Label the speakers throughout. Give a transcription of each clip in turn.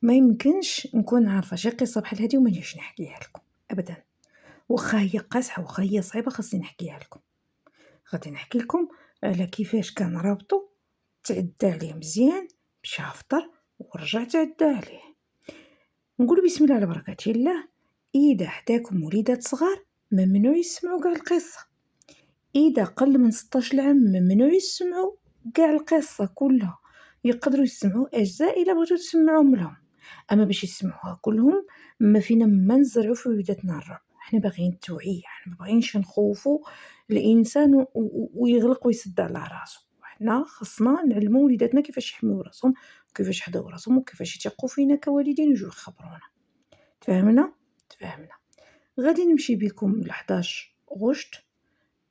Speaker 1: ما يمكنش نكون عارفة شي قصة بحال هادي وما نجيش نحكيها لكم أبدا، واخا هي قاصحة واخا هي صعيبة خاصني نحكيها لكم. غادي نحكي لكم على كيفاش كان رابطو تعدى عليه مزيان، مشى فطر ورجع تعدى عليه. نقولوا بسم الله على بركة الله. إذا حداكم وليدات صغار ممنوع يسمعوا كاع القصة، إذا قل من 16 عام ممنوع يسمعوا كاع القصة كلها، يقدروا يسمعوا أجزاء إلا بغيتو تسمعوهم لهم، أما باش يسمعوها كلهم ما فينا ما نزرعوا في وليداتنا الرعب. حنا باغيين التوعية، حنا ما باغيينش نخوفوا الإنسان ويغلق ويسد على راسو. حنا خصنا نعلموا وليداتنا كيفاش يحميو راسهم وكيفاش يحداو راسهم وكيفاش يثقوا فينا كوالدين ويجيو يخبرونا. تفهمنا؟ غادي نمشي بكم ل 11 غشت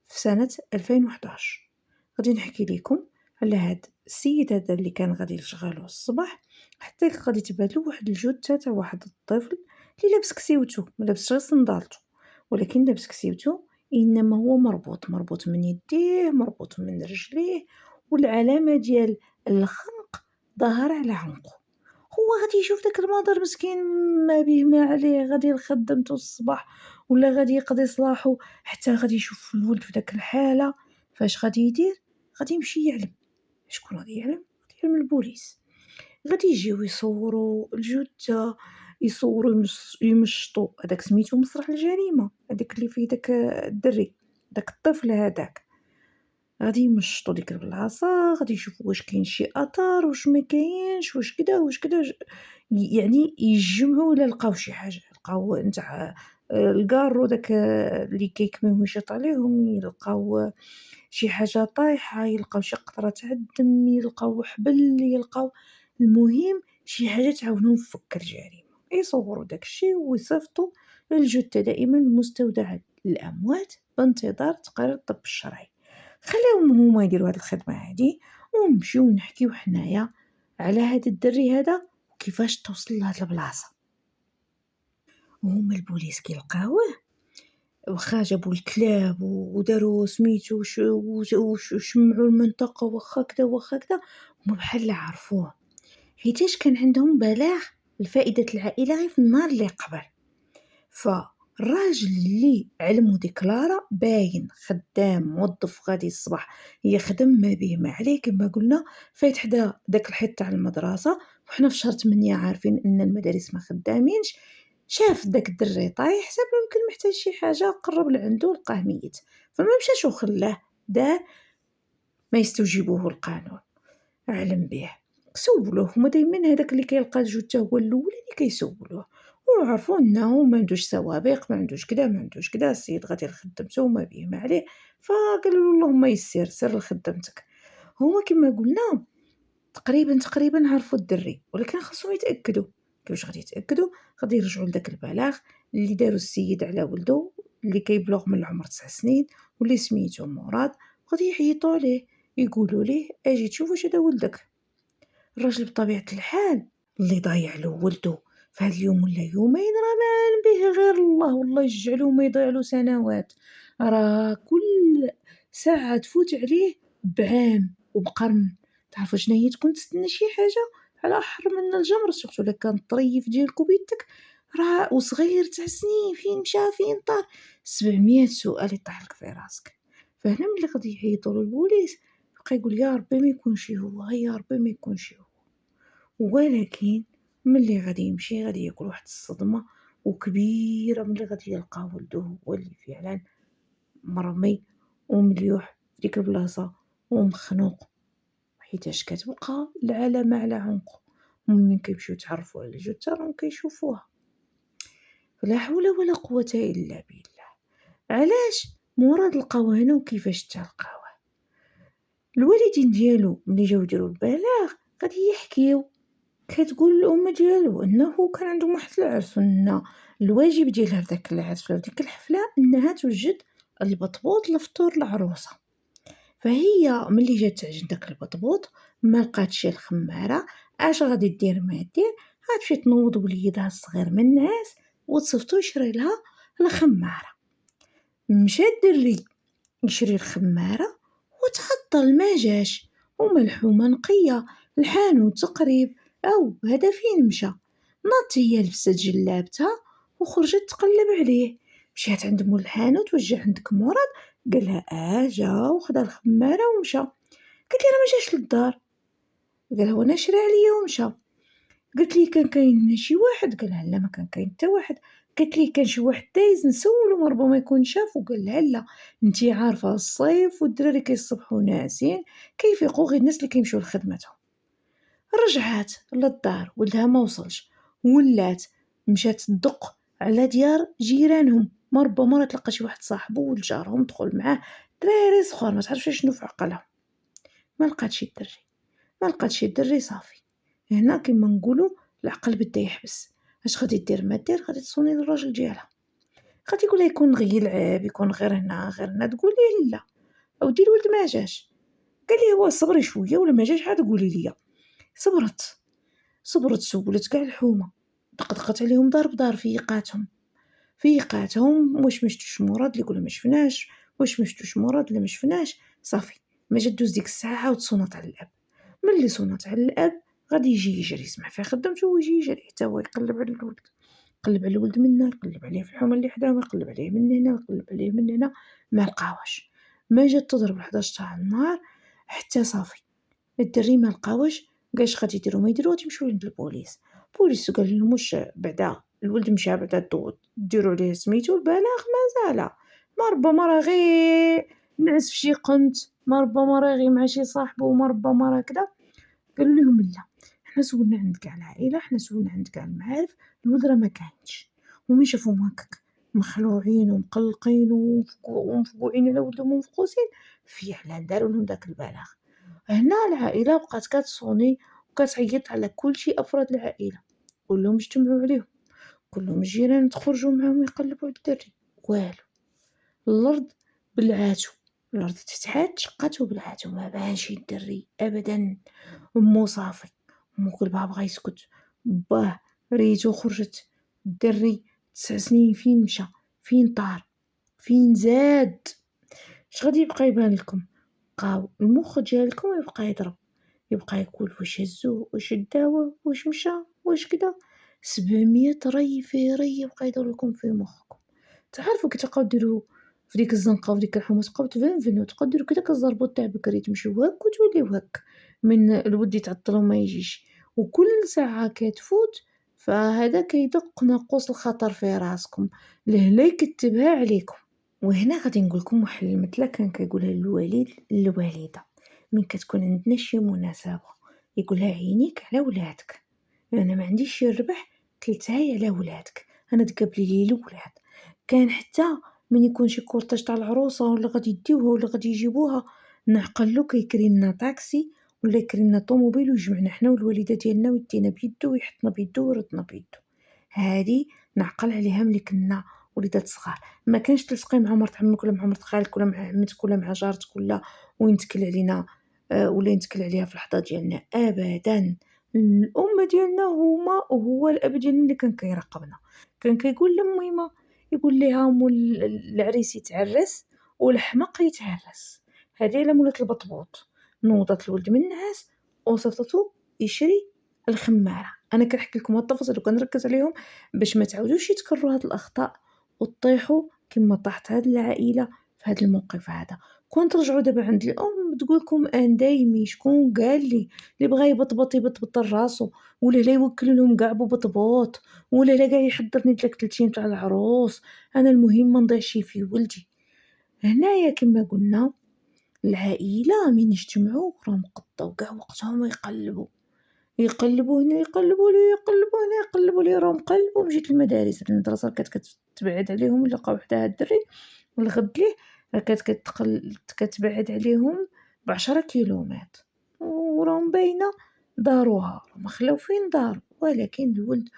Speaker 1: في سنة 2011. غادي نحكي لكم على هاد السيد هذا اللي كان غادي لشغالو الصباح، حتى غادي تبادلو واحد الجثة تاع واحد الطفل اللي لابس كسيوتو، ما لابسش غير صندالتو ولكن لابس كسيوتو، انما هو مربوط من يديه مربوط من رجليه، والعلامة ديال الخنق ظاهر على عنقه. هو غادي يشوف داك المنظر مسكين ما به ما عليه، غادي لخدمته الصباح ولا غادي يقضي صلاحو، حتى غادي يشوف الولد في داك الحالة. فاش غادي يدير؟ غادي يمشي يعلم. شكون غادي يعلم؟ غادي يعلم البوليس. غادي يجيو يصوروا الجثة، يصوروا يمشطوا هذاك سميتو مسرح الجريمة، هذاك اللي فيه داك الدري داك الطفل هذاك، غادي يمشطوا ديك البلاصه، غادي يشوفوا واش كاين شي اثار واش ما كاينش، واش كدا يعني يجمعوا الا لقاو شي حاجه، لقاو نتاع الكارو داك اللي كيكميو يشط عليهم، يلقاو شي حاجه طايحه، يلقاو شي قطره تاع الدم، يلقاو حبل، يلقاو المهم شي حاجه تعاونهم في فك الجريمه. يصوروا داكشي ويصيفطوا الجثه دائما لمستودع الاموات بانتظار تقرير الطب الشرعي. خليهم هما يديروا هاد الخدمه هادي، ونمشيو نحكيو حنايا على هاد الدري هذا وكيفاش توصل لهاد البلاصه. وهما البوليس كيلقاوه، واخا جابوا الكلاب وداروا سميتو وشمعوا المنطقه واخا كدا هما بحال عرفوه، حيتاش كان عندهم بلاغ لفائده العائله غير في النهار اللي قبل. الراجل اللي علمو ديكلارا باين خدام موظف غادي الصباح يخدم ما به ما عليه كما قلنا، فايت حدا داك الحيط تاع المدرسه، وحنا في شهر 8 عارفين ان المدارس ما خدامينش. شاف داك الدري طايح، حسب يمكن محتاج شي حاجه، قرب لعندو لقاه ميت، فما مشاش وخلاه، دار ما يستوجبوه القانون، علم به. سولوه هما دايما، هذاك اللي كيلقى الجثه هو الاول اللي كيسولوه، وعرفوا انه ما عندوش سوابق، ما عندوش كذا، السيد غادي لخدمته وما به ما عليه. فقالوا له اللهم يسر، سر لخدمتك. هما كما قلنا تقريبا عرفوا الدري، ولكن خاصهم يتاكدوا. كيفاش غادي يتاكدوا؟ غادي يرجعوا لذاك البلاغ اللي داروا السيد على ولده اللي كيبلغ من العمر 9 سنين واللي سميتو مراد، غادي يحيطوا عليه يقولوا ليه اجي تشوف واش هذا ولدك. الراجل بطبيعة الحال اللي ضايع له ولده في هذا اليوم ولا يومين راه ما به غير الله، والله يجعله ما يضيع له سنوات، راه كل ساعة تفوت عليه بعام وبقرن. تعرفوا شنو هي تكون تستنى شي حاجة على أحر من الجمر، سورتو الا كان الطريف ديالك وبيتك راه وصغير 9 سنين، فين مشى فين طار، 700 سؤال يطيح لك في راسك. فهنا ملي غادي يعيطوا للبوليس بقى يقول يا ربي ما يكونش هو، يا ربي ما يكونش هو. ولكن ملي غادي يمشي غادي ياكل واحد الصدمه وكبيره، ملي غادي يلقى ولده هو اللي فعلا مرمي ومليوح ديك البلاصه ومخنوق، حيتاش كتبقى العلامه على عنقه. ومن كيمشيو يتعرفوا على الجثه راهم كيشوفوها. لا حول ولا قوه الا بالله. علاش مراد لقاوه هنا وكيفاش تلقاوه؟ الوالدين ديالو ملي جاو يديروا البلاغ غادي يحكيو، كتقول الام ديالو انه كان عندهم واحد العرس، وان الواجب ديالها في داك العرس ولا ديك الحفله انها توجد البطبوط لفطور العروسه. فهي ملي جات تعجن داك البطبوط ما لقاتش الخماره، اش غادي دير ما دير، غتمشي تنوض وليدها الصغير من الناس وتصيفطو يشري لها الخماره. مشى الدري يشري الخماره وتعطل ما جاش، وملحومه نقيه الحانوت تقريب او هذا فين مشى. ناضت هي لبست جلابتها وخرجت تقلب عليه. مشات عند مول الحانوت: واش جا عندك مراد؟ قالها: جا وخدا الخماره ومشى. قالت لي: انا ما جاش للدار. قالها: وانا شرا عليا ومشى. قلت لي: كان كاين شي واحد؟ قالها: لا، ما كان كاين حتى واحد. قلت لي: كان شي واحد دايز نسولو ربما يكون شافو. قالها: لا، انتي عارفه الصيف والدراري كيصبحوا ناعسين كيفيقوا غير الناس اللي كيمشيو لخدمتهم. رجعات للدار، ولدها ما وصلش، ولات مشات تدق على ديار جيرانهم، ربما تلقى شي واحد صاحبو ولد جارهم دخل معاه، دراري صغار ما تعرفش شنو في عقلهم. ما لقاتش الدري صافي. هنا كما نقولوا العقل بدا يحبس. اش غادي دير؟ ما دير، غادي تصوني للراجل ديالها، غادي يقولها يكون غير يلعب، يكون غير هنا غير هنا. تقول ليه: لا اودي الولد ما جاش. قال لي: هو صبري شويه ولا ما جاش عاد قولي لي. صبرت سولت كاع الحومه، دقدقت عليهم دار بدار، فيقاتهم: واش ما شفتوش مراد؟ اللي يقول ما شفناش. واش ما شفتوش مراد؟ لا ما شفناش. صافي ما جات دوز ديك الساعه وتصونت على الاب. ملي صونت على الاب غادي يجي يجري، يسمع فيها خدامته ويجي يجري حتى هو يقلب على الولد. قلب على الولد من هنا، قلب عليه في الحومه اللي حداه، يقلب عليه من هنا، قلب عليه من هنا، ما لقاوش. ما جات تضرب 11 تاع النهار حتى صافي الدري ما لقاوش. قاش غادي يديروا؟ ما يديروا، غادي يمشيو لعند البوليس قال لهم: واش بعدا الولد مشى بعدا ديروا عليه سميتو البلاغ؟ مازال ما ربما راه غير نعس في شي قنت، ما ربما راه غير مع شي صاحبو، ما ربما راه كذا. قالوا لهم: لا، حنا سولنا عند كاع العائله، حنا سولنا عند كاع المعارف، الولد راه ما كاينش. ومن شافوهم هكاك مخلوعين ومقلقين ومفقوعين على ولدهم ومفقوسين، فعلا داروا لهم داك البلاغ. هنا العائله بقات كتصوني وكتعيط على كلشي افراد العائله، كلهم اجتمعوا عليهم، كلهم الجيران تخرجوا معاهم يقلبوا على الدري. والو، الارض بلعاتو، الارض تفتحات شقات وبلعاتو، ما بانش الدري ابدا. امو صافي، امو قلبها بغا يسكت، باه ريتو خرجت. الدري 9 سنين فين مشى؟ فين طار؟ فين زاد؟ اش غادي يبقى يبان لكم؟ بقاو المخ ديالكم يبقى يضرب، يبقى يقول: واش هزوه، واش داوه، واش مشى، واش كدا. 700 ري في ري يبقى يدور لكم في مخكم. تعرفوا كي تبقاو ديروا في ديك الزنقه وفي ديك الحومه، تبقاو تفنفنوا، تبقاو ديروا كدا كزربوط تاع بكري، تمشيو هاك وتوليو هاك من الود يتعطل وما يجيش. وكل ساعه كتفوت فهذا كيدق ناقوس الخطر في راسكم، لهلا يكتبها عليكم. وهنا غادي نقول لكم واحد المثله كان كيقولها الوالد للوالده من كتكون عندنا شي مناسبه، يقولها: عينيك على ولادك، انا ما عنديش شي ربح، كلتاي على ولادك، انا تقبلي لي الولاد. كان حتى من يكون شي كورتاج تاع العروسه ولا غادي يديوها ولا غادي يجيبوها، نعقلو كيكري لنا طاكسي ولا يكري لنا طوموبيل ويجمعنا حنا والوالده ديالنا ويدينا بيدو ويحطنا بيدو ويردنا بيدو. هذه نعقل عليها ملي كنا وليدات صغار. ما كانش تلصقي مع مرت عمك ولا مع مرت خالك ولا مع عمتك ولا مع جارتك ولا وينتكل علينا ولا ينتكل عليها في اللحظه ديالنا ابدا. الام ديالنا هو الاب ديالنا اللي كان كيراقبنا، كان كيقول لميمه، يقول لها: مول العريس يتعرس والحمق يتعرس. هذه لا مولات البطبوط نوضت الولد من النعاس وصفتو يشري الخماره. انا كنحكي لكم هاد التفاصيل وكنركز عليهم باش ما تعاودوش يتكرروا هاد الاخطاء وتطيحوا كما طاحت هاد العائله في هاد الموقف هذا. كون ترجعوا دابا عند الام تقول لكم: ان دايمي شكون قال لي اللي بغى يبطبط راسو، ولا لا يوكل لهم كاع ببطبوط، ولا لا كاع يحضرني داك 3 ايام تاع العروس، انا المهم ما نضيعش في ولدي. هنايا كما قلنا العائله من يجتمعوا راهم قضاو كاع وقتهم يقلبوا هنا، يقلبوا لي، يقلبوا هنا، يقلبوا لي، راهم قلبوا. مشيت للمدارس، المدرسه كانت كتبعد عليهم، لقاو وحده هاد الدري الغد ليه كانت كتبعد عليهم ب10 كيلومتر، وراهم باينه داروها، راهم خلاو فين دار. ولكن الولد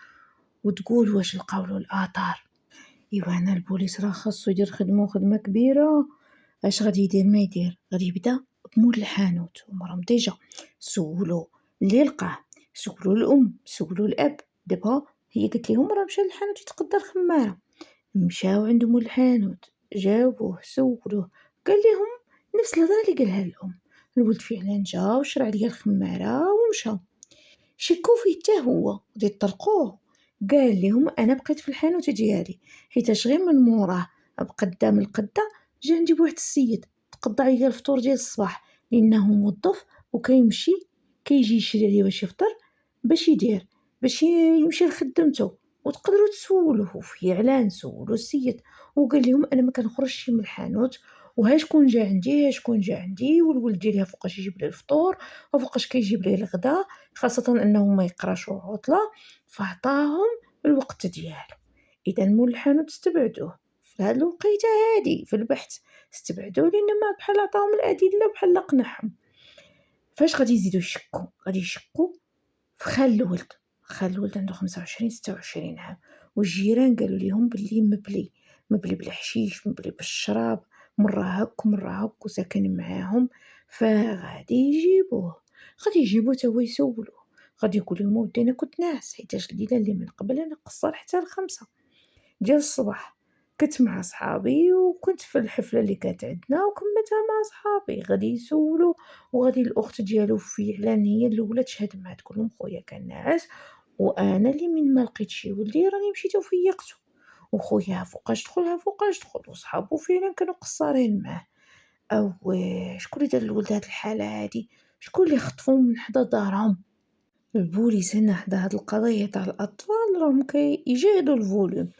Speaker 1: وتقول واش لقاو له الاثار. ايوا هنا البوليس راه خاصو يدير خدمه كبيره. اش غادي يدير؟ ما يدير، غادي يبدا بمول الحانوت. هما راهم ديجا سولو اللي لقاه، سولو الام، سولو الاب. دابا هي قالت لهم راه مشى للحانوت يتقدى الخماره. مشاو عند مول الحانوت، جابوه سولوه، قال لهم نفس الهضره اللي قالها الام. الولد فعلا جا وشرى عليا الخماره ومشى. شكو فيه حتى هو، غادي يطلقوه، قال لهم انا بقيت في الحانوت ديالي حيتاش غير من موراه بقدام القده جا عندي بواحد السيد تقضى عليا الفطور ديال الصباح لانه موظف وكيمشي كيجي يشري لي باش يفطر باش يدير باش يمشي لخدمته. وتقدروا تسولوه في اعلان سولو السيد وقال لهم انا ما كنخرجش من الحانوت وها شكون جا عندي ها شكون جا عندي والولد ديالي فوقاش يجيب لي الفطور وفوقاش كيجيب لي الغدا خاصه انه ما يقراش عطله فعطاهم الوقت ديالو. اذا مول الحانوت استبعدوه في هاد الوقيته هادي في البحث استبعدوه لان ما بحال عطاهم الادله بحال قنعهم. فاش غادي يزيدوا يشكوا غادي يشكوا في خال الولد عنده 25 26 عام والجيران قالوا لهم باللي مبلي بالحشيش مبلي بالشراب مره هك ومره هك وساكن معاهم فغادي يجيبوه تا هو يسولوه غادي يقول لهم ودي انا كنت ناعس حيتاش الليله اللي من قبل انا قصر حتى ل5 ديال الصباح كنت مع صحابي وكنت في الحفله اللي كانت عندنا وكملتها مع صحابي غادي يسولوا وغادي الاخت ديالو فعلا هي الاولى تشهد معاه تقول لهم خويا كان ناعس وانا اللي من ما لقيت شي ولدي راني مشيت وفيقته وخويا فوقاش دخل وصحابو فعلا كانوا قصارين معاه. او شكون اللي دار الولد هاد الحاله هادي شكون اللي خطفهم من حدا دارهم. البوليس هنا حدا هاد القضيه تاع الاطفال راهم كيجهدوا الفوليوم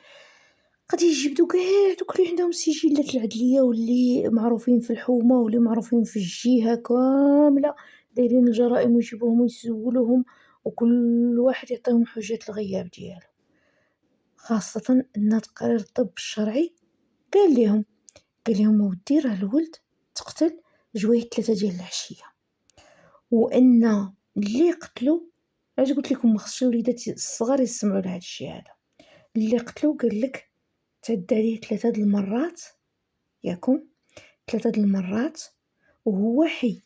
Speaker 1: غادي يجبدوا كاع دوك اللي عندهم سجلات العدليه واللي معروفين في الحومه واللي معروفين في الجهه كامله دايرين الجرائم ويجيبوهم ويسولوهم وكل واحد يعطيهم حجه الغياب ديالو. خاصه ان تقرير الطب الشرعي قال لهم ودي راه الولد تقتل جويه 3 ديال العشيه وان اللي قتلو علاش قلت لكم ما خصش الوليدات الصغار يسمعوا لهذا الشيء هذا اللي قتلو قال لك تعدى عليه 3 المرات ياكم 3 المرات وهو حي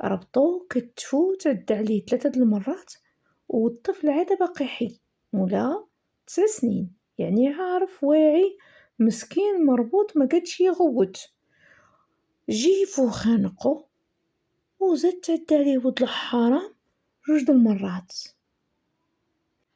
Speaker 1: ربطوه كتفو تعدى عليه 3 المرات والطفل عاد باقي حي مولا 9 سنين يعني عارف واعي مسكين مربوط ما قدش يغوت جيفو خانقو وزاد تعدى عليه ولد الحرام 2 المرات.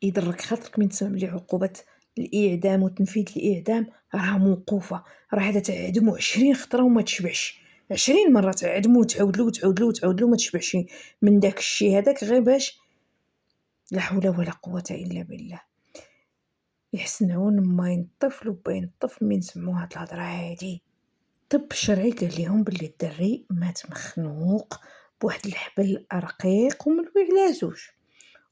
Speaker 1: يضرك خاطرك من تسمع بلي عقوبة الإعدام وتنفيذ الإعدام راه موقوفة راه هذا تعدمو 20 خطرة وما تشبعش 20 مرة تعدمو وتعاودلو ما تشبعش من داك الشيء هذاك غير باش لا حول ولا قوة إلا بالله. يحسنعون بين الطفل وبين الطفل من سمعوا هاد الهضرة هادي. الطب الشرعي قال لهم باللي الدري مات مخنوق بواحد الحبل رقيق وملوي على 2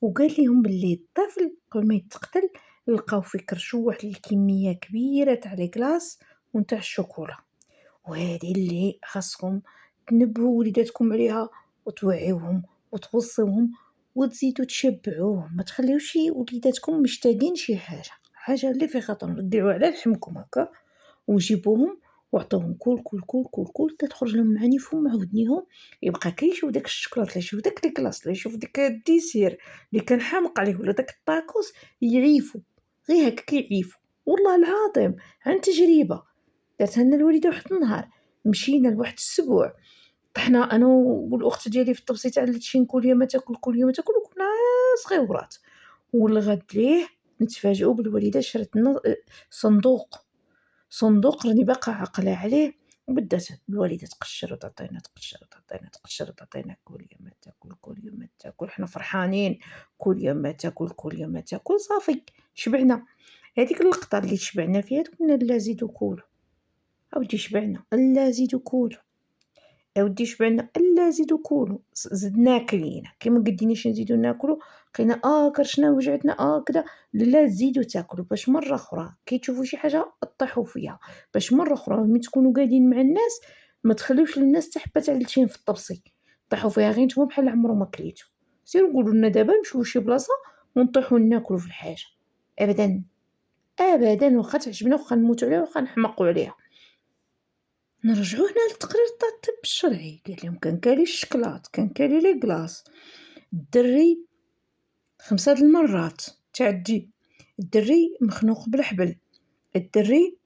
Speaker 1: وقال لهم باللي الطفل قبل ما يتقتل لقاو في كرشو واحد الكميه كبيره تاع لي كلاص ونتاع الشوكولا وهذه اللي خاصكم تنبهوا وليداتكم عليها وتوعيوهم وتوصيوهم وتزيدوا تشبعوهم ما تخليوش وليداتكم مشتاقين شي حاجه اللي في خاطرهم ديروا على لحمكم هكا وجيبوهم وعطوهم كل تخرج لهم معاني فم عاودنيهم يبقى كيشوف داك الشكلاط اللي يشوف داك الكلاص اللي يشوف ديك الديسير اللي كان حامق عليه ولا داك الطاكوس يعيفوا غير هكا كيعيفوا. والله العظيم عن تجربه درتها لنا الوالده واحد النهار مشينا لواحد السبوع طحنا انا والاخت ديالي في الطبسي تاع شي كل يوم تاكل وكنا صغيورات والغد ليه نتفاجئوا بالوالده شرت لنا صندوق راني باقا عاقله عليه وبدات الوالده تقشر وتعطينا كل يوم ما تاكل حنا فرحانين كل يوم ما تاكل صافي شبعنا. هذيك اللقطه اللي شبعنا فيها قلنا لا زيدوا كولوا اودي شبعنا لا زيدوا كولوا اودي شبعنا لا زيدوا كولوا زدنا كلينا كي ما قديناش نزيدوا ناكلوا لقينا كرشنا وجعتنا كذا لا تزيدوا تاكلوا باش مره اخرى كي تشوفوا شي حاجه طيحوا فيها باش مره اخرى ملي تكونوا قاعدين مع الناس ما تخليوش للناس تحبه تاع لشين في الطبسي طيحوا فيها غير نتوما بحال عمرو ما كليتو سيروا قولوا لنا دابا نمشيو لشي بلاصه ونطيحوا ناكلوا في الحاجه ابدا واخا تعجبنا واخا نموتوا عليها واخا نحمقوا عليها. نرجعوا هنا للتقرير تاع الطب الشرعي قال لهم كان كالي الشكلاط كان كالي لي كلاص الدري 5 المرات تعدي الدري مخنوق بالحبل الدري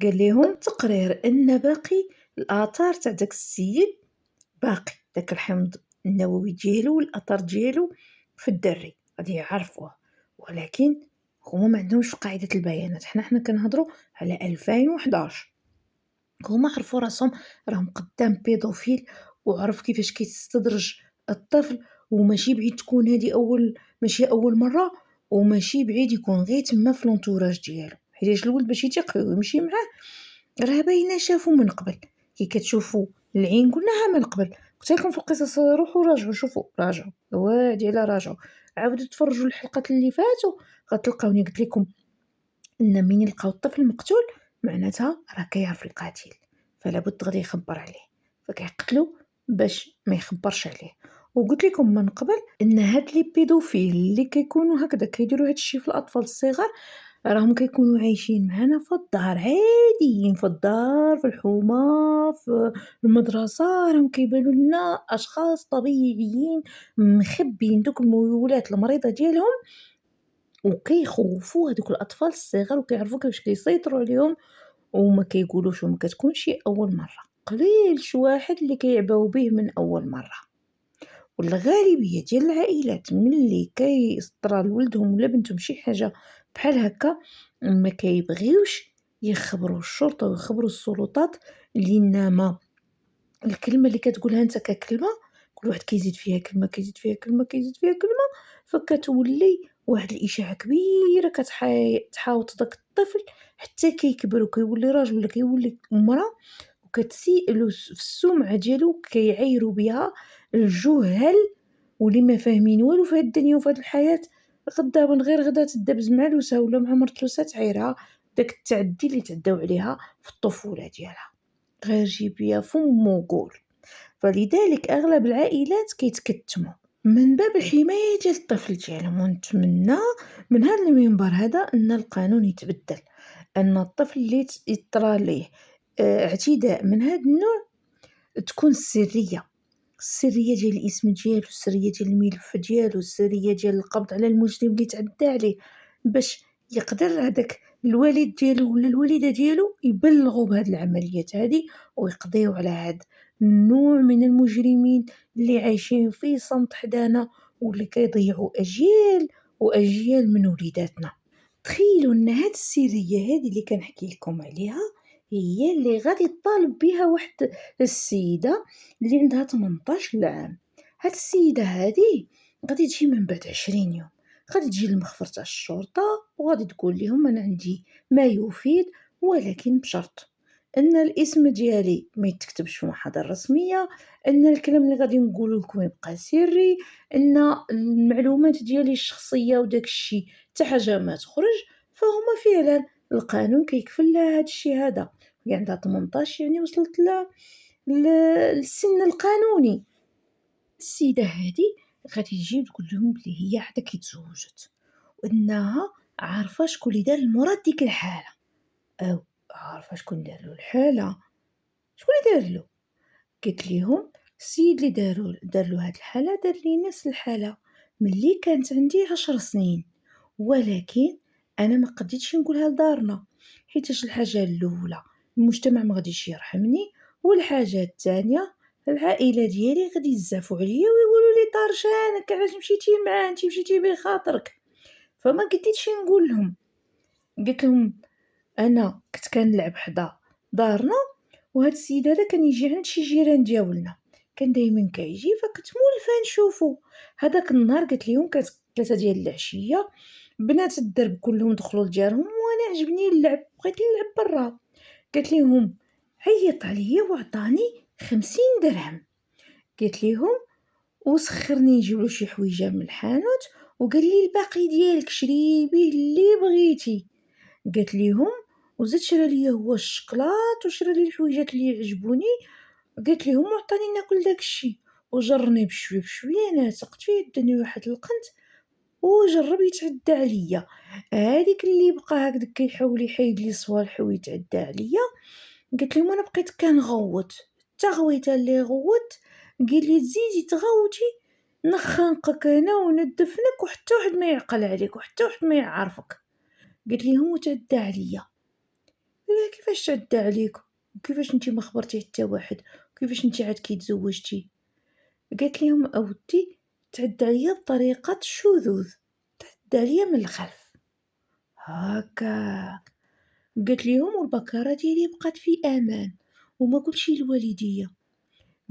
Speaker 1: قال لهم التقرير ان باقي الاثار تاع داك السيد باقي داك الحمض النووي ديالو والاثار ديالو في الدري غادي يعرفوه ولكن هما ما عندهمش في قاعدة البيانات. حنا كنهضروا على 2011. هما عرفوا راسهم راهم قدام بيدوفيل، وعرف كيفاش كيستدرج الطفل، وماشي بعيد تكون هذه ماشي اول مره، وماشي بعيد يكون غير تما في لونتوراج ديالو، حيت الولد باش يثيق فيه ويمشي معاه راه باينه شافو من قبل. كي كتشوفوا العين قلناها من قبل، قلت لكم في القصص روحوا راجعوا شوفوا، راجعوا وادي على راجعوا، عاودوا تفرجوا الحلقات اللي فاتوا غتلقاوني قلت لكم ان من يلقاو الطفل مقتول معناتها راه كيعرف القاتل، فلا بد غادي يخبر عليه، فكيقتلو باش ما يخبرش عليه. وقلت لكم من قبل ان هاد لي بيدوفيل اللي كيكونوا هكذا كيديروا هادشي في الاطفال الصغار راهم كيكونوا عايشين معنا في الدار عاديين، في الدار، في الحومه، في المدرسه، راهم كيبانوا لنا اشخاص طبيعيين مخبين دوك المولات المريضه ديالهم، وكيخوفوا هذوك الاطفال الصغار وكيعرفوا كيفاش كيسيطروا عليهم وما كيقولوش، وما كتكونش اول مره، قليل شي واحد اللي كيعباو به من اول مره. والغالبيه ديال العائلات ملي كيصدر لولدهم ولا بنتهم شي حاجه بحال هكا ما كيبغيوش يخبروا الشرطه ويخبروا السلطات، لانما الكلمه اللي كتقولها انت ككلمه كل واحد كيزيد فيها كلمه كيزيد فيها كلمه كيزيد فيها كلمه، فكتولي واحد الاشاعه كبيره كتحاوط داك الطفل حتى كيكبر وكيولي راجل ولا كيولي امراه، وكتسيئلو في السمعه ديالو، كيعايروا بها الجهل واللي ما فاهمين والو في هاد الدنيا وفي هاد الحياه. غدا من غير غدا تدابز مع لوسه ولا مع مرتلوسه تعيرها داك التعدي اللي تعداو عليها في الطفوله ديالها، غير جيبيها فم وقول. فلذلك اغلب العائلات كيتكتموا من باب الحمايه ديال الطفل ديالهم، ونتمنى من هذا المنبر هذا ان القانون يتبدل، ان الطفل اللي يطرى ليه اعتداء من هذا النوع تكون السريه ديال الاسم ديالو، السريه ديال الملف ديالو، السريه ديال القبض على المجرم اللي تعدى عليه، باش يقدر هذاك الوالد ديالو ولا الوالده ديالو يبلغوا بهاد العمليات هذه ويقضيو على هاد النوع من المجرمين اللي عايشين في صمت حدانا واللي كيضيعوا اجيال واجيال من وليداتنا. تخيلوا ان هاد السريه هذه اللي كنحكي لكم عليها هي اللي غادي تطالب بها واحد السيده اللي عندها 18 عام. هاد السيده هذه غادي تجي من بعد 20 يوم، غادي تجي للمخفر تاع الشرطه وغادي تقول لهم انا عندي ما يفيد، ولكن بشرط ان الاسم ديالي ما يتكتبش في محاضر رسميه، ان الكلام اللي غادي نقوله لكم يبقى سري، ان المعلومات ديالي الشخصيه وداك الشيء حتى حاجه ما تخرج. فهما فعلا القانون كيكفل لها هذا الشيء هذا، هي عندها 18 يعني وصلت للسن القانوني. السيده هذه غادي تجي تقول لهم بلي هي عاد كيتزوجت وانها عارفه شكون اللي دار المراد ديك الحاله، او عارفه شكون دار له الحاله، شكون اللي دار له. قلت لهم السيد اللي دار له هاد الحاله دار لي نفس الحاله ملي كانت عندي 10 سنين، ولكن انا ما قديتش نقولها لدارنا حيتاش الحاجه الاولى المجتمع ما غاديش يرحمني، والحاجه الثانيه العائله ديالي غادي يزعفوا عليا ويقولوا لي طارشانك علاش مشيتي معاه انت مشيتي بخاطرك. فما قديتش نقول لهم. قلت لهم انا كنت كنلعب حدا دارنا، وهاد السيد هذا كان يجي عند شي جيران ديالنا، كان دائما كيجي فكنت مولفه نشوفو. هذاك النهار قلت لهم كانت 3 ديال العشيه، بنات الدرب كلهم دخلوا لديارهم وانا عجبني اللعب بغيت نلعب برا. قلت لهم عيط عليا وعطاني 50 درهم، قلت لهم وسخرني نجيب له شي حويجه من الحانوت وقال لي الباقي ديالك شري به اللي بغيتي. قالت لهم وزاد شرى لي هو الشكلاط وشرى لي الحويجات اللي يعجبوني. قالت لهم وعطاني ناكل داكشي وجرني بشويه بشويه، انا سقت فيه داني واحد القنت وجرب يتعدى عليا. هذيك اللي بقى هكذا كيحاول يحيد لي صوالح ويتعدى عليا. قلت لهم انا بقيت كنغوت غويته اللي غوت، قال لي تزيدي تغوتي نخنقك انا وندفنك وحتى واحد ما يعقل عليك وحتى واحد ما يعرفك. قلت لهم وتعدى عليا. لا كيفاش تعدى عليك وكيفاش انت ما خبرتي حتى واحد وكيفاش انت عاد كيتزوجتي؟ قالت لهم اودي تعدى عليا بطريقه الشذوذ، تعدى عليا من الخلف. هاكاك. قالت ليهم والبكارة ديالي بقات في امان وما قلتش لوالديا.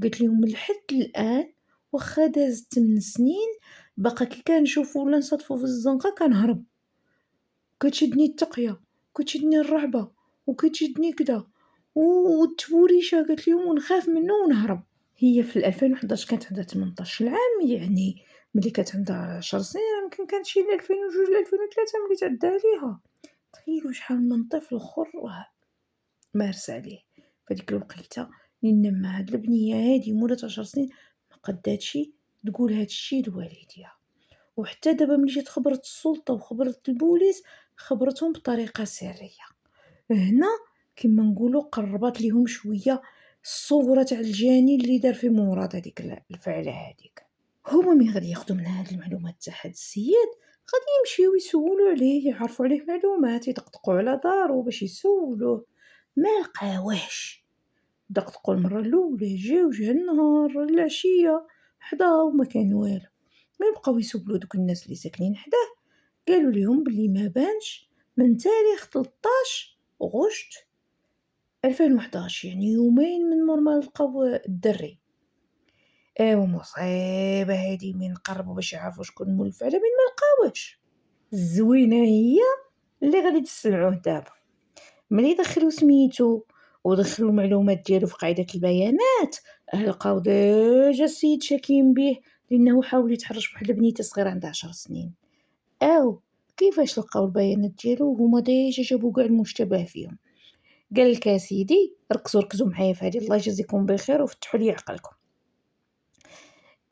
Speaker 1: قالت لهم لحد الان واخا دازت 8 سنين باقا كي كنشوفو ولا نصادفو في الزنقة كنهرب، كتشدني التقية، كتشدني الرعبة، وكتشدني كدا والتبوريشة قالت لهم ونخاف منه ونهرب. هي في 2011 كانت عندها 18 عام، يعني ملي كانت عندها 10 سنين يمكن كانت شي 2002 ل 2003 ملي تعدى عليها. تخيلوا شحال من طفل خر مارس عليه فديك الوقيته. لان هاد البنيه هادي مولات 10 سنين ما قداتش تقول هادشي لوالديها، وحتى دابا ملي جات خبرت السلطه وخبرت البوليس خبرتهم بطريقه سريه. هنا كما نقولوا قربت ليهم شويه الصوره تاع الجاني اللي دار في مراد هذيك الفعله هذيك. هما ملي غادي ياخذوا من هاد المعلومات تاع هاد السيد غادي يمشيو يسولوا عليه، يعرفوا عليه معلومات، يدقدقوا على دارو باش يسولوه. ما لقاوهش. دقدقوا المره الاولى، جا النهار العشيه حداو ما كان والو. ما بقاو يسولوا دوك الناس اللي ساكنين حداه، قالوا لهم بلي ما بانش من تاريخ 13 غشت 2011، يعني يومين من مور ما لقاو الدري. ايوا مصيبه هادي من قربوا باش يعرفوا شكون مول الفعله من ما لقاوهش. الزوينه هي اللي غادي تسمعوه دابا. ملي دخلوا سميتو ودخلوا المعلومات ديالو في قاعده البيانات لقاو ديجا السيد شاكين به لانه حاول يتحرش بواحد البنيته صغيره عندها 10 سنين. او كيفاش لقاو البيانات ديالو وهما ديجا جابوا كاع المشتبه فيهم. قال لك يا سيدي ركزوا معايا في هذه، الله يجزيكم بخير وفتحوا لي عقلكم.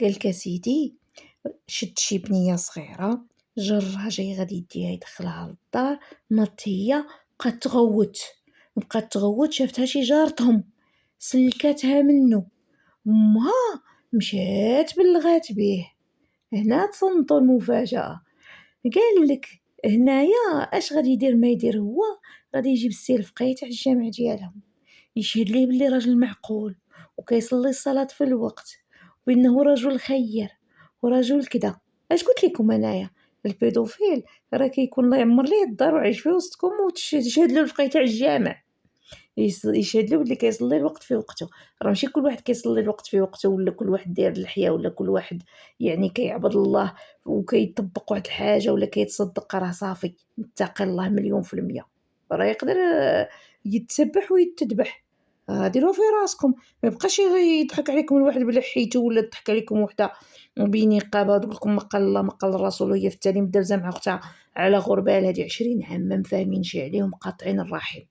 Speaker 1: قال لك يا سيدي شد شي بنيه صغيره، جرها جاي غادي يديها يدخلها للدار، نط هي بقات تغوت شافتها شي جارتهم سلكاتها منه، امها مشات بلغات به. هنا تصنتوا المفاجاه. قال لك هنايا اش غادي يدير ما يدير هو، غادي يجيب السي الفقيه تاع الجامع ديالهم يشهد ليه بلي راجل معقول وكيصلي الصلاه في الوقت وانه رجل خير ورجل كذا. اش قلت لكم انايا البيدوفيل راه كيكون الله يعمر ليه الدار ويعيش في وسطكم وتشهد له الفقيه تاع الجامع يشهد له بلي كيصلي الوقت في وقته. راه ماشي كل واحد كيصلي الوقت في وقته ولا كل واحد داير اللحيه ولا كل واحد يعني كيعبد الله وكيطبق واحد الحاجه ولا كيتصدق راه صافي متقي الله 100%. راه يقدر يتسبح ويتذبح. ديروها في راسكم، ما يبقاش يضحك عليكم الواحد بلا حيتو ولا تضحك عليكم وحده بنقابه تقول لكم ما قال الله ما قال الرسول وهي في التالي مدابزه مع اختها على غربال هذه 20 عام ما فاهمينش عليهم قاطعين الرحم.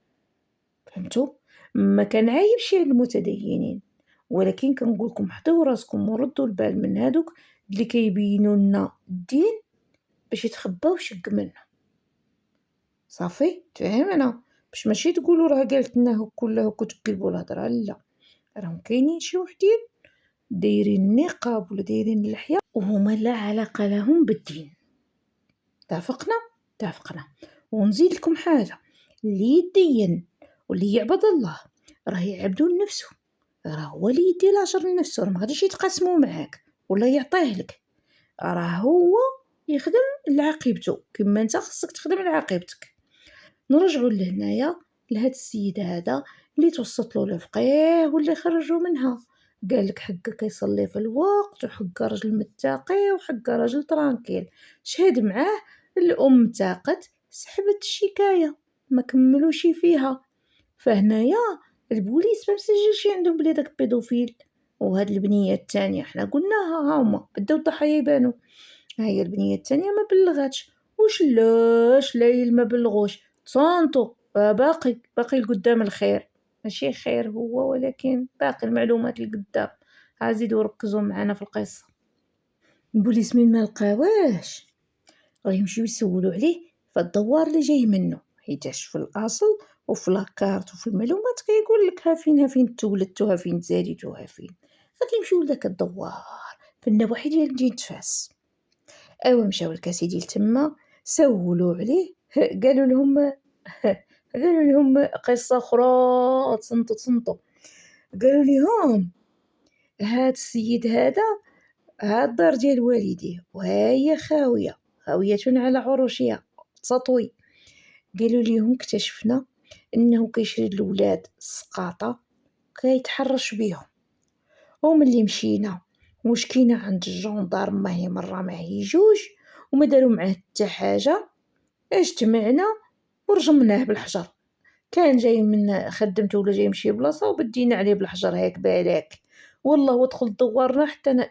Speaker 1: فهمتوا؟ ما كنعايبش على المتدينين، ولكن كنقول لكم حطيو راسكم وردوا البال من هادوك اللي كيبينوا لنا الدين باش يتخباو شق منه. صافي تفهمنا باش ماشي تقولوا راه قالت لنا كلها كتقلبوا الهضره. لا، راهم كاينين شي وحدين دايرين النقاب ولا دايرين اللحيه وهما لا علاقه لهم بالدين. اتفقنا. ونزيد لكم حاجه، اللي يدين واللي يعبد الله راه يعبدو لنفسه، راه هو اللي يدي الاجر لنفسه، راه ما غاديش يتقاسموا معاك ولا يعطيه لك، راه هو يخدم لعاقبته كما انت خصك تخدم لعاقبتك. نرجعوا لهنايا لهاد السيد هذا اللي توسط له الفقيه واللي خرجوا منها. قال لك حقا كيصلي في الوقت وحقا راجل متقي وحقا راجل ترانكيل. شهد معاه الام تاقت سحبت الشكايه ما كملوش فيها. فهنايا البوليس ما مسجلش عندهم بلي داك بيدوفيل. وهاد البنيه الثانيه حنا قلناها هما بداو الضحايا يبانوا، هي البنيه الثانيه ما بلغاتش. وش لاش لايل ما بلغوش تصونتو باقي القدام الخير، ماشي خير هو ولكن باقي المعلومات القدام. زيدوا ركزوا معنا في القصه. البوليس من ما لقاواش راه يمشيو يسولوا عليه فالدوار اللي جاي منه، حيتاش في الاصل وفي لاكارت وفي المعلومات كيقول لك ها فين تولدتو ها فين تزاديتو ها فين. غادي يمشيو لذاك الدوار في النواحي ديال مدينه فاس. ايوا مشاو لكاسيدي لتما سولوا عليه قالوا لهم قصه اخرى. تصنتوا قالوا لهم هاد السيد هذا هاد الدار ديال والديه وهي خاويه على عروشها تسطوي. قالوا ليهم اكتشفنا انه كيشري الولاد السقاطه كيتحرش بيهم. وملي مشينا وشكينا عند الجندارم ما هي مره ما هي جوج وما داروا معاه حتى حاجه، اجتمعنا ورجمناه بالحجر. كان جاي من خدمته ولا جاي يمشي بلاصه وبدينا عليه بالحجر هيك بالك، والله ودخل دوارنا حتى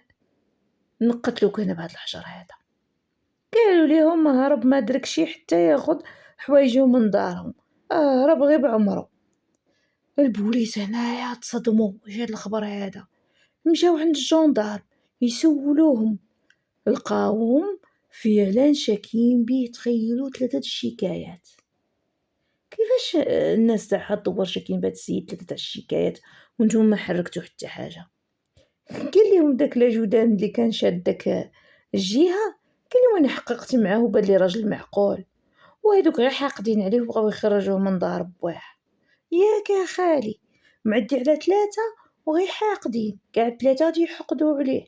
Speaker 1: نقتلو كان بهذا الحجر هذا. قالوا ليهم هرب ما درك شي حتى ياخذ حوايجو من دارهم، هرب غير بعمره. البوليس هنايا تصدموا واش هاد الخبر هذا، مشاو عند الجندار يسولوهم، لقاوهم فعلا شاكين بيه. تخيلوا 3 الشكايات. كيفاش الناس تاع الدوار شاكين بهاد السيد 3 الشكايات وانتم ما حركتوا حتى حاجه؟ قال لهم داك لاجودان اللي كان شاد داك الجهه، قال لهم انا حققت معاه وبان لي راجل معقول، وهذوك غير حاقدين عليه وبغاو يخرجوه من دار بواه. ياك يا خالي، معدي على 3 وغير حاقدين كاع 3 غادي يحقدوا عليه.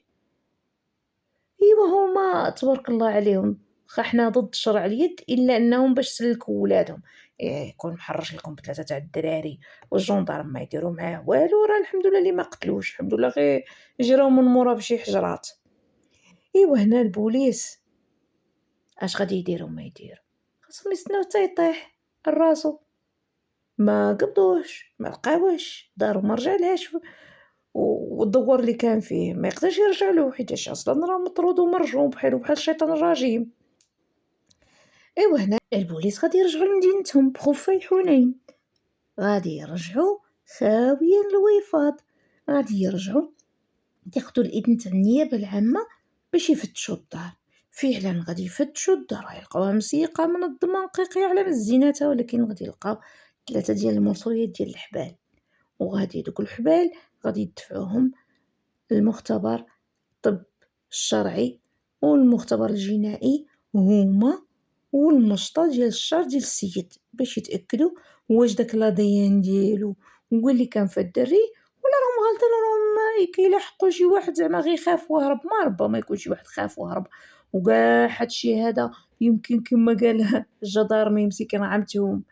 Speaker 1: ايوا هما تبارك الله عليهم، خا حنا ضد شرع اليد الا انهم باش سلكوا ولادهم. يكون محرش لكم ب3 تاع الدراري والجندارم ما يديروا معاه والو، راه الحمد لله اللي ما قتلوش، الحمد لله غير جراو من مورا بشي حجرات. ايوا هنا البوليس اش غادي يديروا؟ ما يديروا، خاصهم يستناو حتى يطيح الراسو. ما قبضوش، ما لقاوش، دارو ما رجعلهاش، والدوار اللي كان فيه ما يقدرش يرجع له حيتاش اصلا راه مطرود ومرجوم بحال الشيطان الرجيم. ايوا هنا البوليس غادي يرجعوا لمدينتهم بخفي حنين، غادي يرجعوا خاويين الوفاض، غادي يرجعوا ياخذوا الاذن تاع النيابه العامه باش يفتشوا الدار. فعلا غادي يفتشوا الدار، يلقاوها مسيقه منظمه نقيقيه على مزيناتها، ولكن غادي يلقاو 3 ديال الموصوليات ديال الحبال، وغادي دوك الحبال غادي يدفعوهم للمختبر الطب الشرعي والمختبر الجنائي هما والمشطة ديال الشعر ديال السيد باش يتاكدوا واش داك لاديان ديالو هو اللي كان في الدري ولا راهم غالطين، راهم كيلاحقوا شي واحد زعما غير خاف وهرب. ما ربما يكون شي واحد خاف وهرب وكاع هادشي هذا يمكن كما قال الجدارمي مسكين عمتهم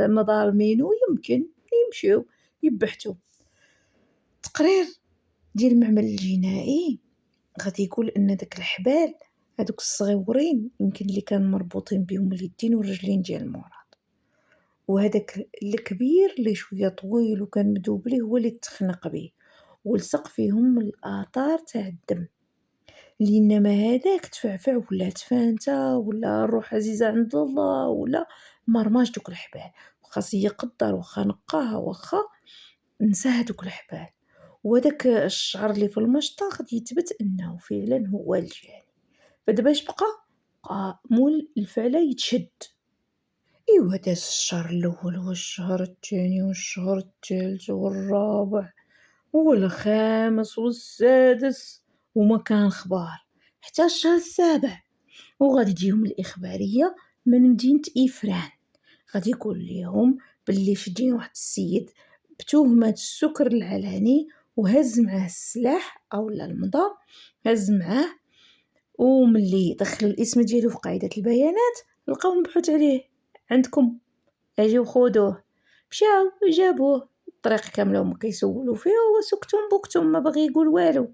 Speaker 1: مظالمينو، يمكن يمشيو يبحثوا. تقرير ديال المعمل الجنائي غادي يقول ان داك الحبال هادوك الصغيورين يمكن اللي كان مربوطين بهم اليدين والرجلين ديال مراد، وهداك الكبير اللي شويه طويل وكان مدوب ليه هو اللي تخنق به ولصق فيهم الاثار تاع الدم. لانما هذاك تفعفع ولا تفانتا ولا الروح عزيزه عند الله ولا مرماش دوك الحبال، وخاص يقدر وخا نقاها وخا نسى هادوك الحبال. وداك الشعر اللي في المشطة غادي يثبت انه فعلا هو الجاني. فدابا اش بقى مول الفعله يتشد. ايوا داز الشهر الاول والشهر الثاني والشهر الثالث والرابع والخامس والسادس وما كان اخبار حتى الشهر السابع، وغادي تجيهم الاخباريه من مدينه إفران، غادي يقول لهم باللي شدين واحد السيد بتهمه السكر العلني وهز معاه السلاح اولا المضى، هز معاه، وملي دخلوا الاسم ديالو في قاعده البيانات لقاو مبحوث عليه عندكم، اجيو خذوه. مشاو جابوه الطريق كامله وما كيسولوا فيه، هو سكتم بكتم ما باغي يقول والو.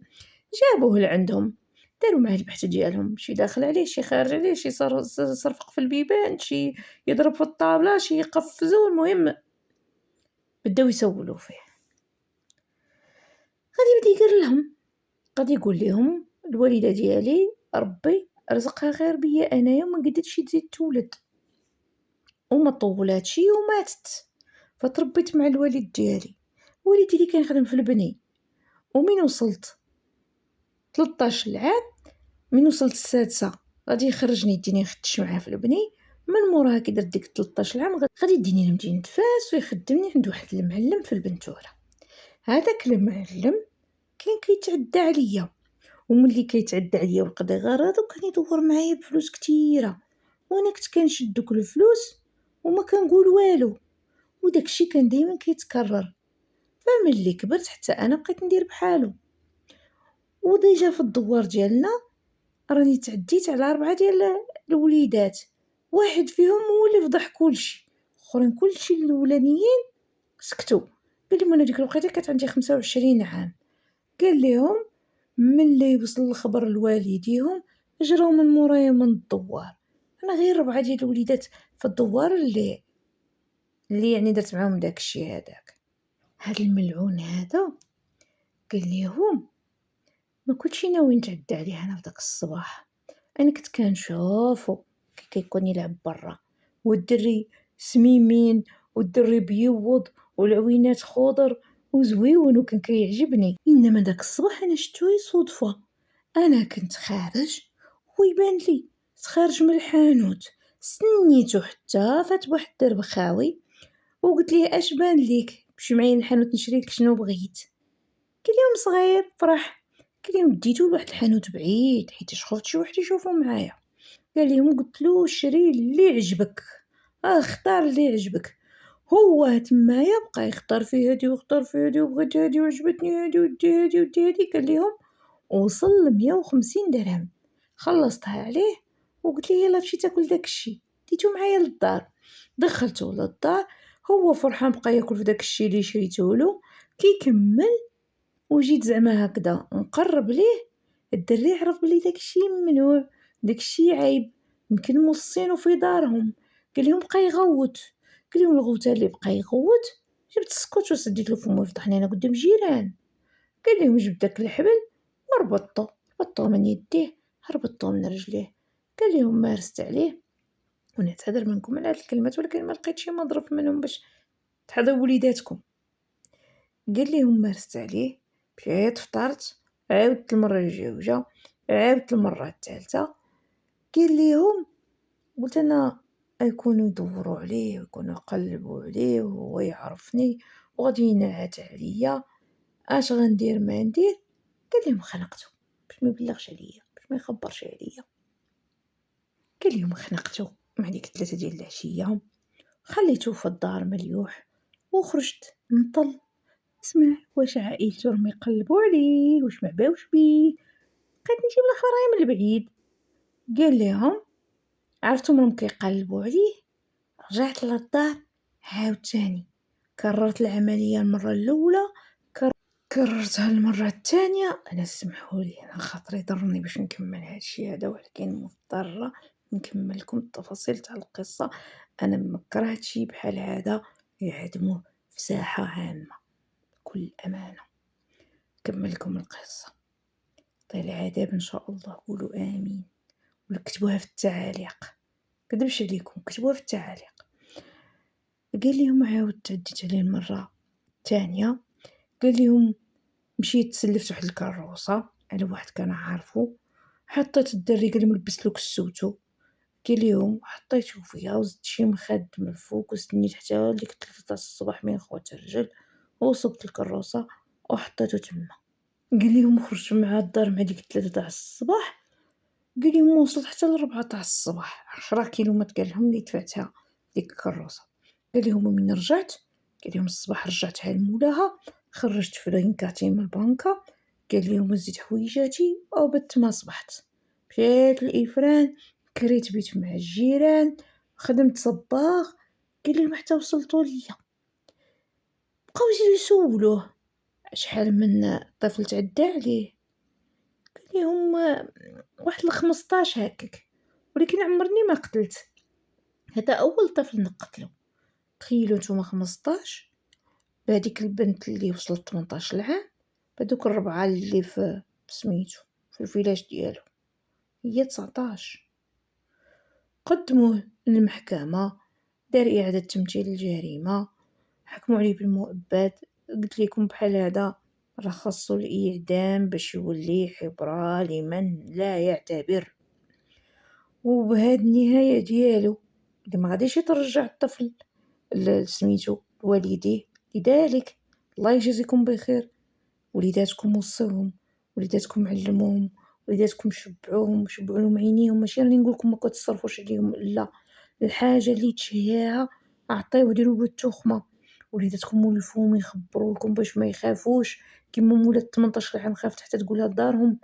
Speaker 1: جابوه لعندهم داروا معاه البحث ديالهم، شي داخل عليه شي خارج عليه، شي صرفق في البيبان، شي يضرب في الطابله، شي يقفزوا. المهم بداو يسولوا فيه. غادي يبدا يدير لهم، غادي يقول لهم الوالده ديالي ربي رزقها غير بيا انايا وما قدرتش تزيد تولد وما طولاتش وماتت، فتربيت مع الوالد ديالي. والدي اللي كان يخدم في البني، ومن وصلت 13 عام من وصلت السادسه غادي يخرجني يديني نخدش معاه في البني. من موراها كي درت ديك 13 عام غادي يديني لمدينه فاس ويخدمني عند واحد المعلم في البنتوره. هذاك المعلم كان كيتعدى عليا، وملي كيتعدى عليا وقضي غرضو كان يدور معايا بفلوس كثيره، وانا كنت كنشد دوك الفلوس وما كنقول والو، وداكشي كان دايما كيتكرر. فملي كبرت حتى انا بقيت ندير بحالو، وديجا في الدوار ديالنا راني تعديت على 4 ديال الوليدات واحد فيهم هو اللي فضح كلشي، الاخرين كلشي الاولانيين سكتوا. قال لهم انا ديك الوقيته كانت عندي 25 عام. قال لهم ملي وصل الخبر لوالديهم جراو من مورايا من الدوار. انا غير 4 ديال الوليدات في الدوار اللي يعني درت معاهم داك الشيء هذاك. هاد الملعون هذا قال لهم ما كنتش ناوي نتعدى عليه انا في داك الصباح. انا كنت كنشوفو كي كيكون يلعب برا، والدري سميمين والدري بيوض والعوينات خضر وزويون وكان كيعجبني. انما داك الصباح انا شفتو صدفه. انا كنت خارج ويبان لي خارج من الحانوت، سنيتو حتى فات واحد الدرب خاوي وقلت ليه اش بان ليك مشي معايا للحانوت نشري لك شنو بغيت. قال لهم صغير فرح. قال لهم ديتو لواحد الحانوت بعيد حيت خفت شي واحد يشوفو معايا. قال لهم قلت له شري اللي عجبك، اختار اللي عجبك. هو تمايا بقى يختار في هادي ويختار في هادي وبغيت هادي وعجبتني هادي ودي هادي ودي هادي. قال لهم وصل ل150 درهم. خلصتها عليه وقلت ليه يلا مشي تاكل داكشي. ديتو معايا للدار، دخلته للدار، هو فرحان بقى ياكل في داكشي اللي شريته له. كي كمل وجيت زعما هكذا نقرب ليه، الدري عرف بلي داكشي ممنوع، داكشي عيب، يمكن موصينو في دارهم. قال لهم بقى يغوت. قال لهم الغوته اللي بقى يغوت جبت السكوت وسديت له فمو يفضحني انا قدام جيران. قال لهم جبت داك الحبل ربطو من يديه، ربطو من رجليه. قال لهم مارست عليه ونعتذر منكم على هاد الكلمات ولكن ما لقيتش شي مظرف منهم باش تحضروا وليداتكم. قال لهم مارست عليه، مشيت فطرت، عاودت المره الجوجه، عاودت المره الثالثه. قال لهم قلت انا يكونوا يدوروا عليه ويكونوا يقلبوا عليه وهو يعرفني وغادي ينعت عليا، اش غندير ما ندير؟ قال لهم خنقته باش ما يبلغش عليا، باش ما يخبرش عليا. قال لهم خنقته مع ديك 3 ديال العشيه، خليته في الدار مليوح وخرجت نطل نسمع واش عائلته راهم يقلبوا عليه واش ما باوش بيه. بقيت نجيب الاخبار من البعيد. قال لهم عرفتم راهم كيقلبوا عليه. رجعت للدار عاوتاني كررت العمليه المره الاولى، كررتها المره الثانيه. انا سمحوا لي انا خاطري ضرني باش نكمل هادشي هذا ولكن مضطره نكمل لكم التفاصيل تاع القصه. انا مكره هادشي بحال هذا يعدموه في ساحه عامه بكل امانه. نكمل لكم القصه طيب العذاب ان شاء الله. قولوا امين ولا كتبوها في التعاليق، كدبش عليكم كتبوها في التعاليق. قال لهم عاود تعديت عليه المره الثانيه. قال لهم مشيت تسلفت واحد الكروسه على واحد كان عارفو، حطيت الدري قال لهم لبست له كسوتو. قال لهم حطيته فيها وزدت شي مخد من الفوق وستنيت حتى ديك 3 تاع الصباح من خوات الرجل وصبت الكروسه وحطيته تما. قال لهم خرجت مع الدار مع ديك 3 تاع الصباح. قال لهم وصلت حتى ل4 تاع الصباح 10 كيلومتر. قال لهم اللي دفعتها ديك الكروسه. قال لهم من رجعت، قال لهم الصباح رجعتها لمولاها، خرجت فرينكاتي من البنكه. قال لهم وزيت حويجاتي وبت ما صبحت، مشيت الافران، كريت بيت مع الجيران، خدمت صباغ. قال لهم حتى وصلتوا ليا. بقاو يزيدوا يسولوه شحال من طفل تعدى عليه. قال لهم واحد 15 هكاك ولكن عمرني ما قتلت، هذا اول طفل نقتلو. تخيلوا نتوما 15 بهذيك البنت اللي وصلت 18 عام، بدوك الربعه اللي في سميتو في الفيلاج ديالو هي 19. قدموه للمحكمه، دار اعاده تمثيل الجريمه، حكموا عليه بالمؤبد. قلت لكم بحال هذا راه خاصو الاعدام باش يولي عبره لمن لا يعتبر. وبهاد النهايه ديالو اللي ما غاديش يترجع الطفل سميتو والديه. لذلك الله يجزيكم بخير، وليداتكم وصوهم، وليداتكم علموهم، وليداتكم شبعوهم، شبعوا لهم عينيهم. ماشي راني نقول لكم ما كتصرفوش عليهم، لا، الحاجه اللي تشهيها اعطيوه، ديروا له التخمه. وليداتكم ولفوهم يخبروا لكم باش ما يخافوش كيما مولات 18 عام خافت حتى تقولها لدارهم.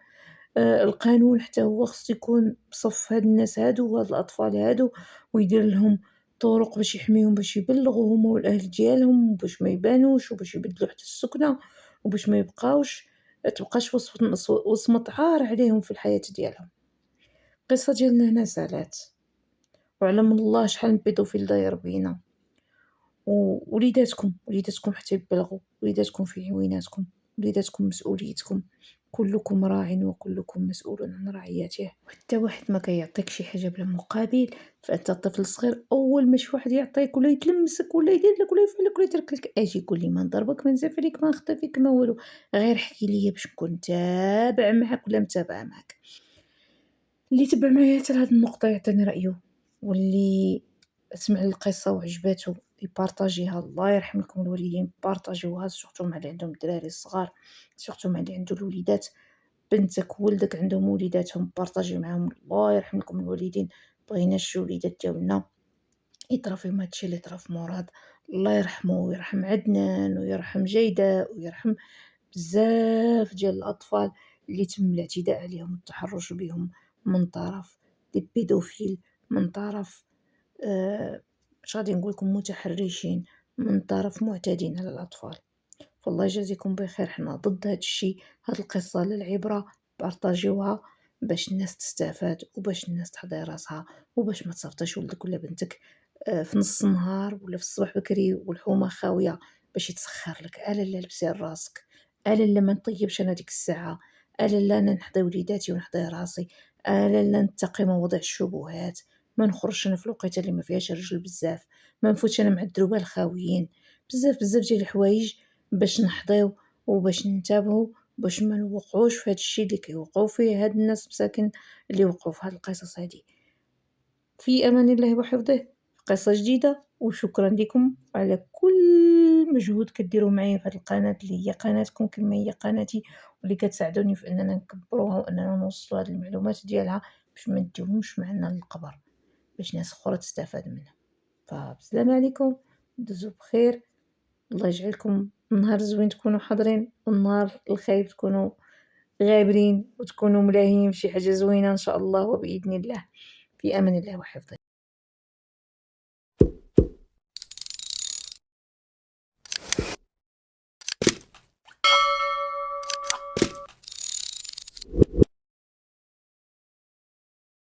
Speaker 1: القانون حتى هو خصو يكون بصف هاد الناس هادو وهاد الأطفال هادو، ويدير لهم طرق باش يحميهم، باش يبلغوا هما والأهل ديالهم، باش ما يبانوش، وباش يبدلوا حتى السكنة، وباش ما تبقاش وصمة عار عليهم في الحياة ديالهم. القصة ديالنا هنا سالات، وعلى من الله شحال من بيدوفيل داير بينا، وليداتكم حتى يبلغوا، وليداتكم في عويناتكم، وليداتكم مسؤوليتكم، كلكم راع وكلكم مسؤول عن رعيته. وحتى واحد ما كيعطيك شي حاجة بلا مقابل، فانت الطفل الصغير اول ما شي واحد يعطيك ولا يتلمسك ولا يدير لك ولا يفعل لك ولا يترك لك، اجي قول لي ما نضربك ما نزعف عليك ما نخطا فيك ما والو، غير حكي لي باش نكون تابع معاك ولا متابعه معاك. اللي تبع معايا حتى لهاد النقطة يعطيني رأيه، واللي سمع القصة وعجباتو يبارطاجيها. الله يرحم لكم الوالدين، بارطاجيوها سورتو مع اللي عندهم الدراري الصغار، سورتو مع اللي عنده الوليدات، بنتك ولدك عندهم وليداتهم بارطاجي معاهم. الله يرحم لكم الوالدين، بغيناش الوليدات ديالنا يطرا فيهم هادشي اللي طرا في مراد. الله يرحمه ويرحم عدنان ويرحم جيدة ويرحم بزاف ديال الأطفال اللي تم الاعتداء عليهم والتحرش بهم من طرف دي بيدوفيل، من طرف اش غادي نقولكم متحرشين، من طرف معتدين على الأطفال. فالله يجازيكم بخير، حنا ضد هاد الشي، هاد القصة للعبرة، بارطاجيوها باش الناس تستافاد وباش الناس تحضي راسها، وباش ما تصيفطيش ولدك ولا بنتك في نص النهار ولا في الصباح بكري والحومة خاوية باش يتسخر لك. لا لبسي راسك، لا ما نطيبش انا ديك الساعة، لا انا نحضي وليداتي ونحضي راسي، لا نتقي مواضيع الشبهات، ما نخرجش انا في الوقيته اللي ما فيهاش رجل بزاف، ما نفوتش انا مع الدروبه الخاويين، بزاف ديال الحوايج باش نحضيو وباش ننتبهوا، باش ما نوقعوش في هاد الشيء اللي كيوقعوا فيه هاد الناس مساكن اللي وقعوا في هاد القصص هادي. في امان الله وحفظه، قصة جديدة. وشكرا لكم على كل مجهود كديروا معايا في هاد القناة اللي هي قناتكم كما هي قناتي، واللي كتساعدوني في اننا نكبروها واننا نوصلوا هاد المعلومات ديالها باش ما نديوهمش معنا للقبر، باش ناس اخرى تستافد منها. فبسلام عليكم، دوزو بخير، الله يجعلكم النهار زوين تكونوا حاضرين، والنهار الخايب تكونوا غابرين، وتكونوا ملاهيين بشي حاجة زوينة ان شاء الله وبإذن الله. في امان الله وحفظه.